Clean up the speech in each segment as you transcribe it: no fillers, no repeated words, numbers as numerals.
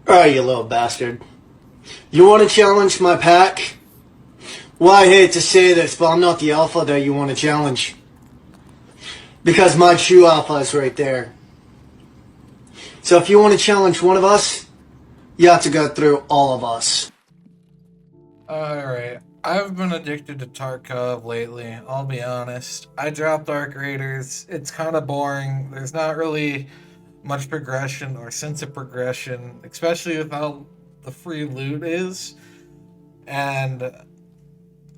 Alright, you little bastard. You want to challenge my pack? Well, I hate to say this, but I'm not the alpha that you want to challenge. Because my true alpha is right there. So if you want to challenge one of us, you have to go through all of us. Alright, I've been addicted to Tarkov lately, I'll be honest. I dropped Arc Raiders, it's kind of boring, there's not really much progression or sense of progression, especially with how the free loot is. And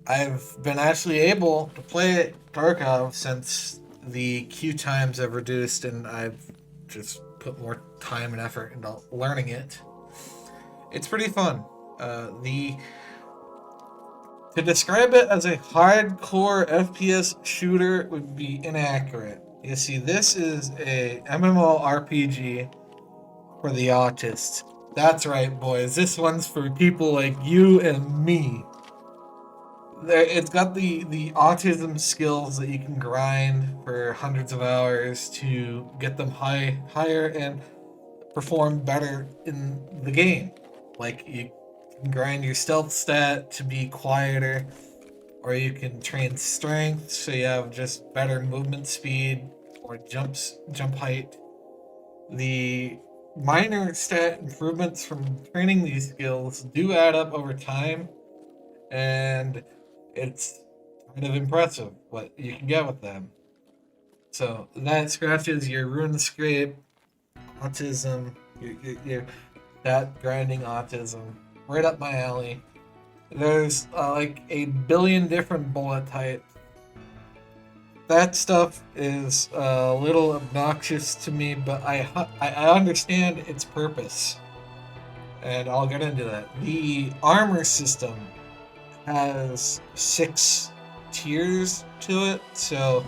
I've been actually able to play Tarkov since the queue times have reduced and I've just put more time and effort into learning it. It's pretty fun. The To describe it as a hardcore FPS shooter would be inaccurate. You see, this is a MMORPG for the autists. That's right, boys. This one's for people like you and me. It's got the autism skills that you can grind for hundreds of hours to get them higher and perform better in the game. Like you can grind your stealth stat to be quieter, or you can train strength so you have just better movement speed or jump height. The minor stat improvements from training these skills do add up over time, and it's kind of impressive what you can get with them. So that scratches your RuneScape autism, your that grinding autism, right up my alley. There's like a billion different bullet types. That stuff is a little obnoxious to me, but I understand its purpose, and I'll get into that. The armor system has 6 tiers to it, so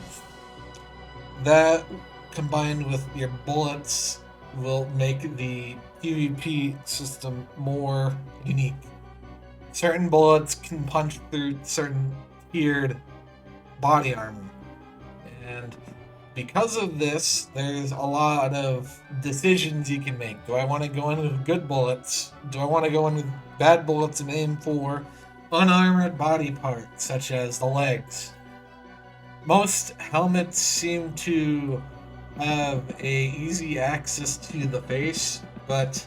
that combined with your bullets will make the PvP system more unique. Certain bullets can punch through certain tiered body armor. And because of this, there's a lot of decisions you can make. Do I want to go in with good bullets? Do I want to go in with bad bullets and aim for unarmored body parts, such as the legs? Most helmets seem to have a easy access to the face, but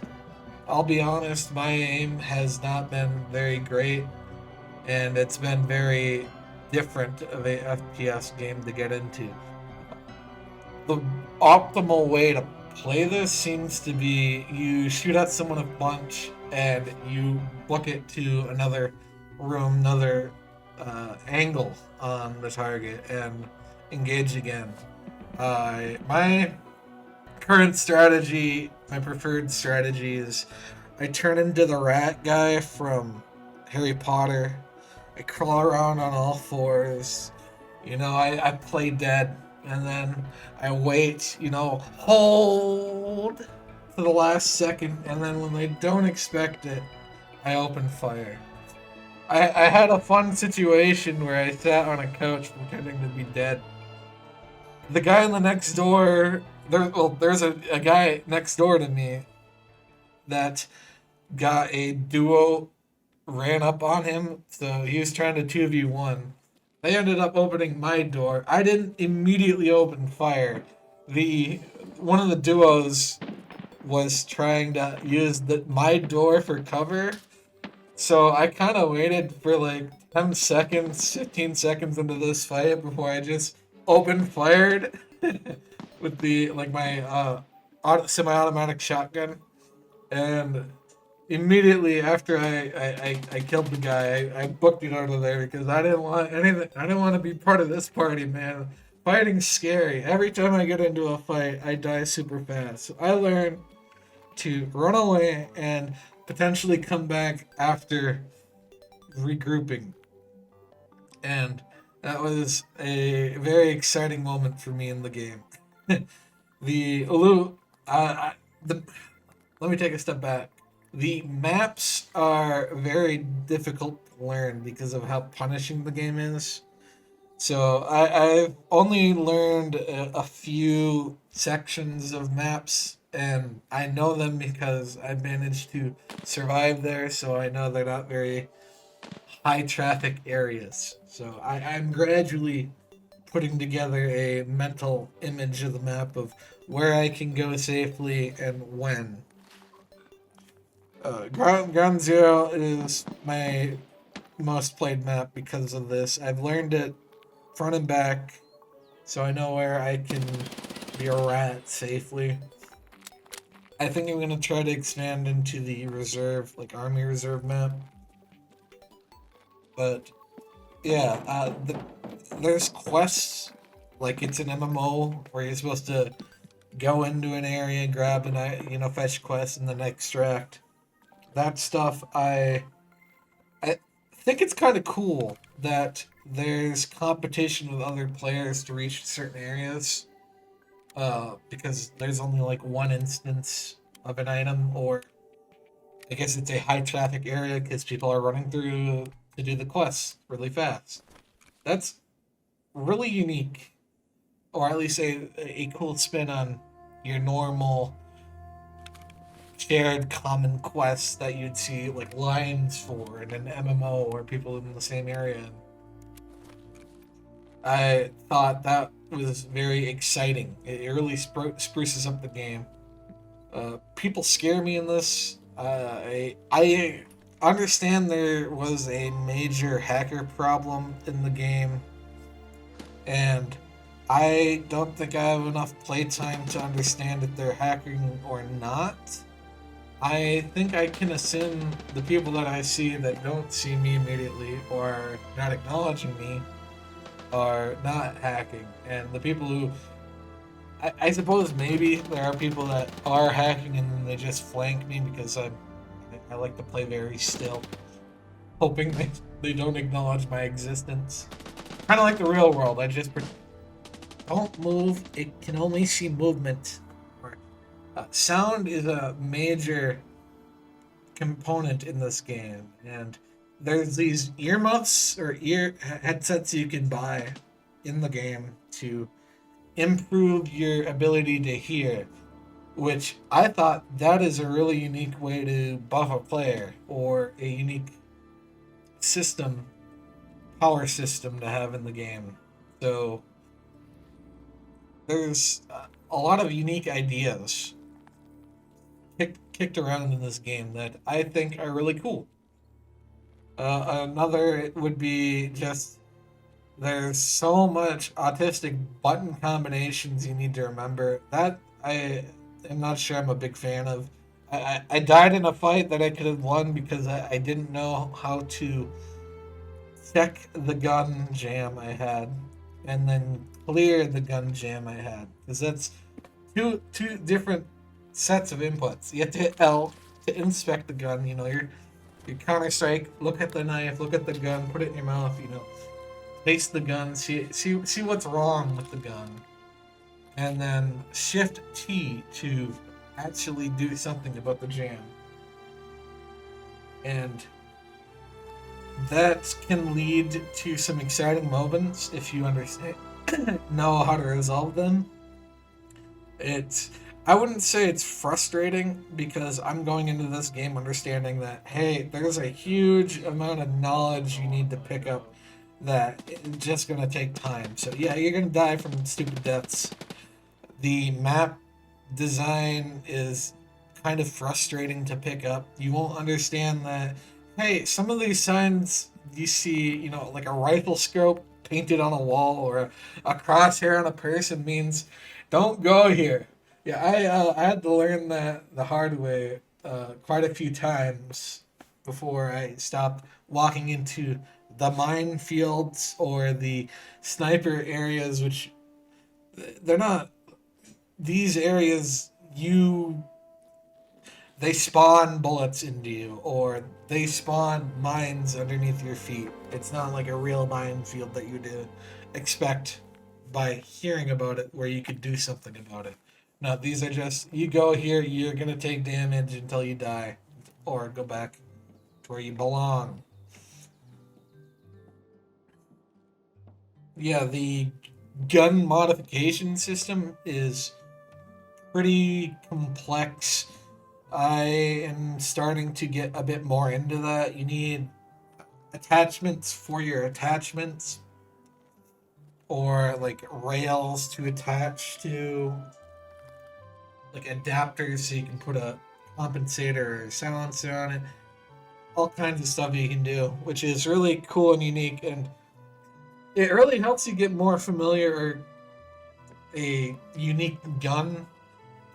I'll be honest, my aim has not been very great, and it's been very different of a FPS game to get into. The optimal way to play this seems to be you shoot at someone a bunch and you book it to another room, another angle on the target, and engage again. My current strategy, my preferred strategy is I turn into the rat guy from Harry Potter. I crawl around on all fours. I play dead. And then I wait, hold to the last second. And then when they don't expect it, I open fire. I had a fun situation where I sat on a couch pretending to be dead. The guy in the next door, there's a guy next door to me that got a duo ran up on him, so he was trying to 2v1. They ended up opening my door. I didn't immediately open fire. The One of the duos was trying to use my door for cover, so I kind of waited for like 10 seconds, 15 seconds into this fight before I just opened fired with my semi-automatic shotgun. And immediately after I killed the guy, I booked it out of there because I didn't want anything. I didn't want to be part of this party, man. Fighting's scary. Every time I get into a fight, I die super fast. So I learned to run away and potentially come back after regrouping. And that was a very exciting moment for me in the game. the loot, the Let me take a step back. The maps are very difficult to learn because of how punishing the game is. So I've only learned a few sections of maps, and I know them because I managed to survive there, so I know they're not very high traffic areas. So I'm gradually putting together a mental image of the map of where I can go safely and when. Ground Zero is my most played map because of this. I've learned it front and back, so I know where I can be a rat safely. I think I'm gonna try to expand into the reserve, like army reserve map. But yeah, there's quests, like it's an MMO where you're supposed to go into an area, grab an fetch quest, and then extract. That stuff, I think it's kind of cool that there's competition with other players to reach certain areas. Because there's only like one instance of an item, or I guess it's a high traffic area because people are running through to do the quests really fast. That's really unique, or at least a cool spin on your normal shared common quests that you'd see like lines for in an MMO or people in the same area. I thought that was very exciting. It really spruces up the game. People scare me in this. I understand there was a major hacker problem in the game, and I don't think I have enough playtime to understand if they're hacking or not. I think I can assume the people that I see that don't see me immediately or not acknowledging me are not hacking, and the people who I suppose maybe there are people that are hacking and then they just flank me because I like to play very still, hoping they don't acknowledge my existence. Kind of like the real world. I just don't move. It can only see movement. Sound is a major component in this game, and there's these earmuffs or ear headsets you can buy in the game to improve your ability to hear, which I thought that is a really unique way to buff a player or a unique system, power system to have in the game. So there's a lot of unique ideas kicked around in this game that I think are really cool. Another would be just there's so much autistic button combinations you need to remember. That I am not sure I'm a big fan of. I died in a fight that I could have won because I didn't know how to check the gun jam I had and then clear the gun jam I had. Because that's two different sets of inputs. You have to hit L to inspect the gun, your counter strike, look at the knife, look at the gun, put it in your mouth, taste the gun, see what's wrong with the gun, and then shift T to actually do something about the jam. And that can lead to some exciting moments if you understand know how to resolve them. It's I wouldn't say it's frustrating because I'm going into this game understanding that hey, there's a huge amount of knowledge you need to pick up that it's just gonna take time. So yeah, you're gonna die from stupid deaths. The map design is kind of frustrating to pick up. You won't understand that hey, some of these signs you see, like a rifle scope painted on a wall or a crosshair on a person means don't go here. Yeah, I had to learn that the hard way quite a few times before I stopped walking into the minefields or the sniper areas, which they're not. These areas, they spawn bullets into you, or they spawn mines underneath your feet. It's not like a real minefield that you'd expect by hearing about it, where you could do something about it. No, these are just you go here, you're gonna take damage until you die, or go back to where you belong. Yeah, the gun modification system is pretty complex. I am starting to get a bit more into that. You need attachments for your attachments, or like rails to attach to, like adapters so you can put a compensator or silencer on it. All kinds of stuff you can do, which is really cool and unique, and it really helps you get more familiar or a unique gun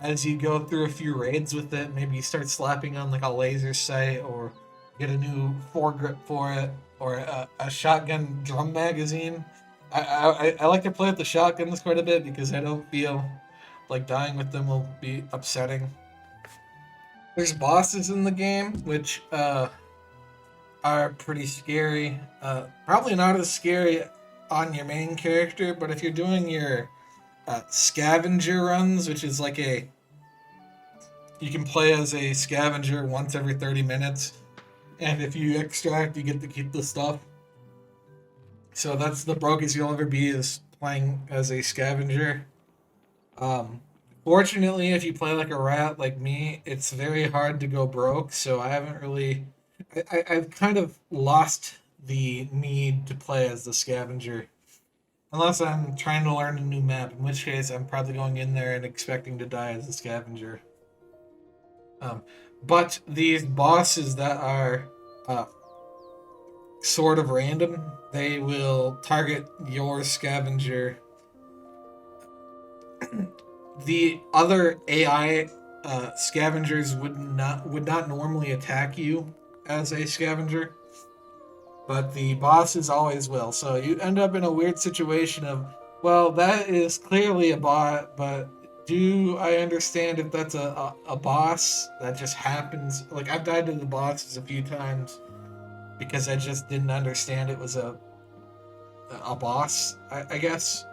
as you go through a few raids with it. Maybe you start slapping on like a laser sight, or get a new foregrip for it, or a shotgun drum magazine. I like to play with the shotguns quite a bit because I don't feel like dying with them will be upsetting. There's bosses in the game which are pretty scary. Probably not as scary on your main character, but if you're doing your scavenger runs, which is like you can play as a scavenger once every 30 minutes, and if you extract, you get to keep the stuff. So that's the brokest you'll ever be, is playing as a scavenger. Um, Fortunately, if you play like a rat like me, it's very hard to go broke. So I haven't really, I've kind of lost the need to play as the scavenger, unless I'm trying to learn a new map. In which case, I'm probably going in there and expecting to die as a scavenger. Um, but these bosses that are uh, sort of random, they will target your scavenger. The other AI scavengers would not normally attack you as a scavenger, but the bosses always will. So you end up in a weird situation of, well, that is clearly a bot, but do I understand if that's a boss that just happens? Like, I've died to the bosses a few times because I just didn't understand it was a boss, I guess.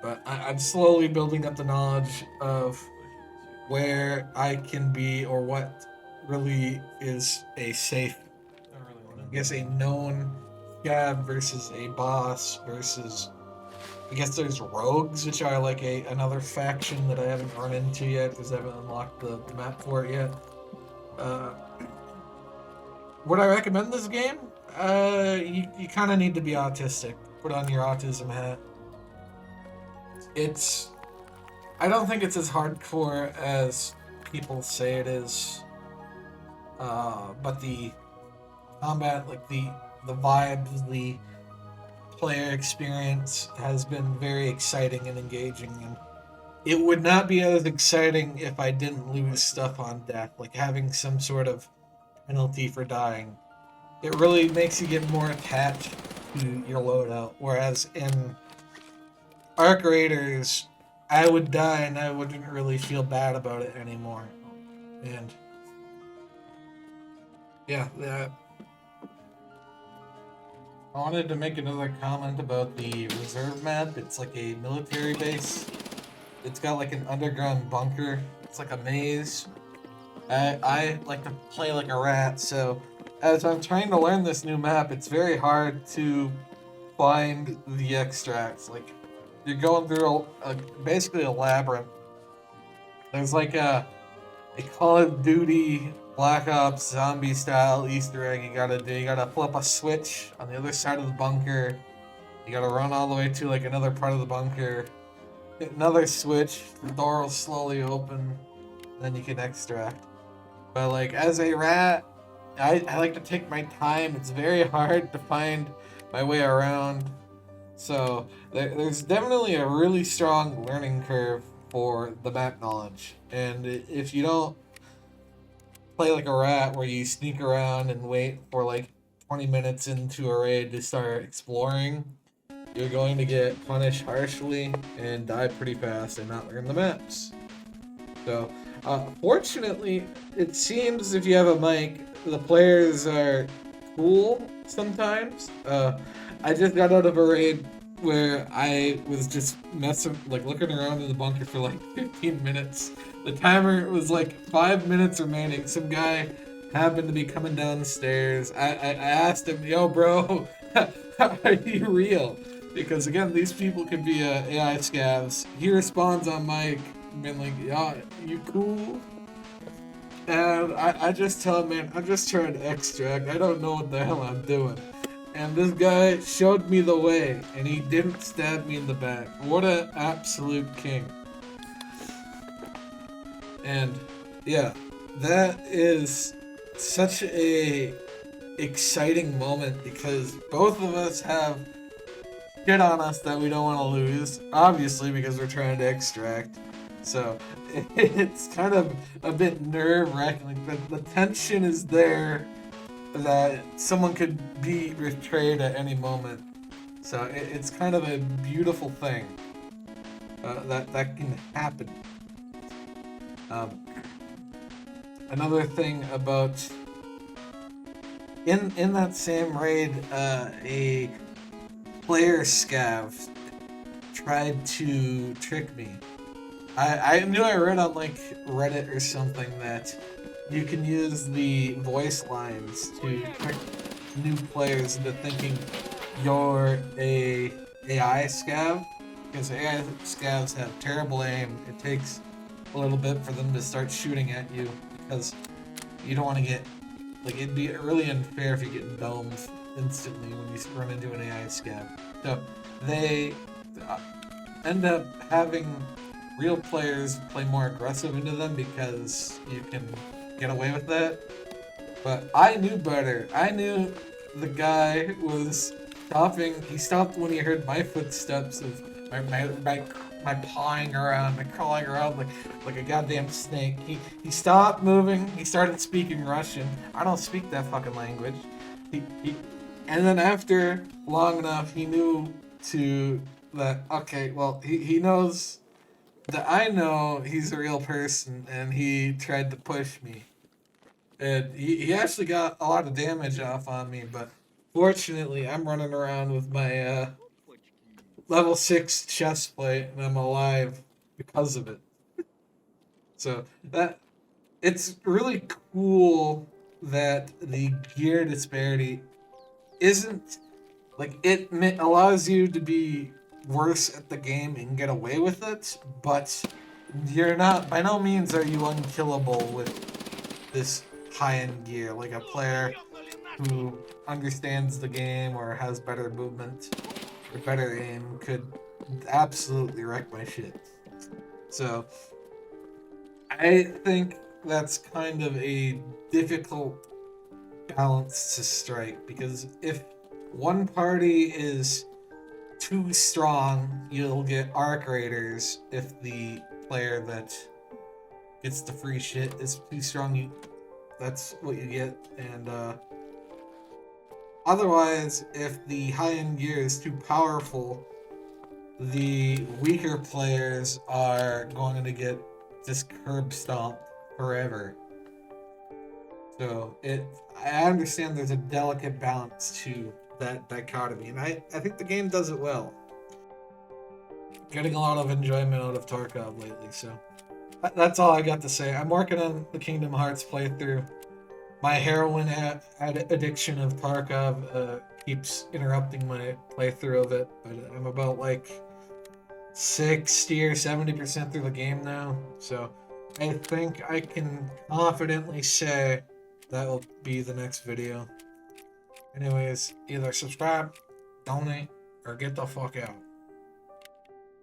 But I'm slowly building up the knowledge of where I can be, or what really is a safe, I guess, a known scav versus a boss versus, I guess there's rogues, which are like another faction that I haven't run into yet because I haven't unlocked the map for it yet. Uh, would I recommend this game? You kind of need to be autistic. Put on your autism hat. It's I don't think it's as hardcore as people say it is. But the combat, like the vibes, the player experience has been very exciting and engaging, and it would not be as exciting if I didn't lose stuff on death, like having some sort of penalty for dying. It really makes you get more attached to your loadout, whereas in Arc Raiders, I would die and I wouldn't really feel bad about it anymore. And yeah, I wanted to make another comment about the reserve map. It's like a military base. It's got like an underground bunker. It's like a maze. I like to play like a rat, so as I'm trying to learn this new map, it's very hard to find the extracts. Like, you're going through basically a labyrinth. There's like a Call of Duty Black Ops zombie style Easter egg you gotta do. You gotta flip a switch on the other side of the bunker. You gotta run all the way to like another part of the bunker. Hit another switch, the door will slowly open, then you can extract. But like, as a rat, I like to take my time. It's very hard to find my way around. So there's definitely a really strong learning curve for the map knowledge. And if you don't play like a rat where you sneak around and wait for like 20 minutes into a raid to start exploring, you're going to get punished harshly and die pretty fast and not learn the maps. So, fortunately, it seems if you have a mic, the players are cool sometimes. I just got out of a raid where I was just looking around in the bunker for like 15 minutes. The timer was like 5 minutes remaining. Some guy happened to be coming down the stairs. I asked him, "Yo, bro, are you real?" Because again, these people could be AI scavs. He responds on mic, being like, yeah, you cool? And I just tell him, man, I'm just trying to extract. I don't know what the hell I'm doing. And this guy showed me the way, and he didn't stab me in the back. What an absolute king. And yeah, that is such a exciting moment because both of us have shit on us that we don't want to lose, obviously because we're trying to extract. So it's kind of a bit nerve-wracking, but the tension is there that someone could be betrayed at any moment. So it's kind of a beautiful thing that can happen. Another thing about in that same raid, a player scav tried to trick me. I knew I read on like Reddit or something that you can use the voice lines to trick new players into thinking you're a AI scav, because AI scavs have terrible aim. It takes a little bit for them to start shooting at you because you don't want to get, like, it'd be really unfair if you get domed instantly when you run into an AI scav. So they end up having real players play more aggressive into them because you can get away with that. But I knew better. I knew the guy was stopping. He stopped when he heard my footsteps of my pawing around, my crawling around like a goddamn snake. He stopped moving. He started speaking Russian. I don't speak that fucking language. And then after long enough, he knew that okay, well, he knows that I know he's a real person, and he tried to push me. And he actually got a lot of damage off on me, but fortunately, I'm running around with my level 6 chest plate, and I'm alive because of it. So that it's really cool that the gear disparity isn't like allows you to be worse at the game and get away with it, but you're not, by no means are you unkillable with this high-end gear. Like a player who understands the game or has better movement or better aim could absolutely wreck my shit. So I think that's kind of a difficult balance to strike, because if one party is too strong, you'll get arc raiders. If the player that gets the free shit is too strong, that's what you get. And otherwise, if the high-end gear is too powerful, the weaker players are going to get just curb stomped forever. So I understand there's a delicate balance to that dichotomy, and I think the game does it well. Getting a lot of enjoyment out of Tarkov lately, so that's all I got to say. I'm working on the Kingdom Hearts playthrough. My heroin addiction of Tarkov keeps interrupting my playthrough of it, but I'm about like 60 or 70% through the game now, so I think I can confidently say that will be the next video. Anyways, either subscribe, donate, or get the fuck out.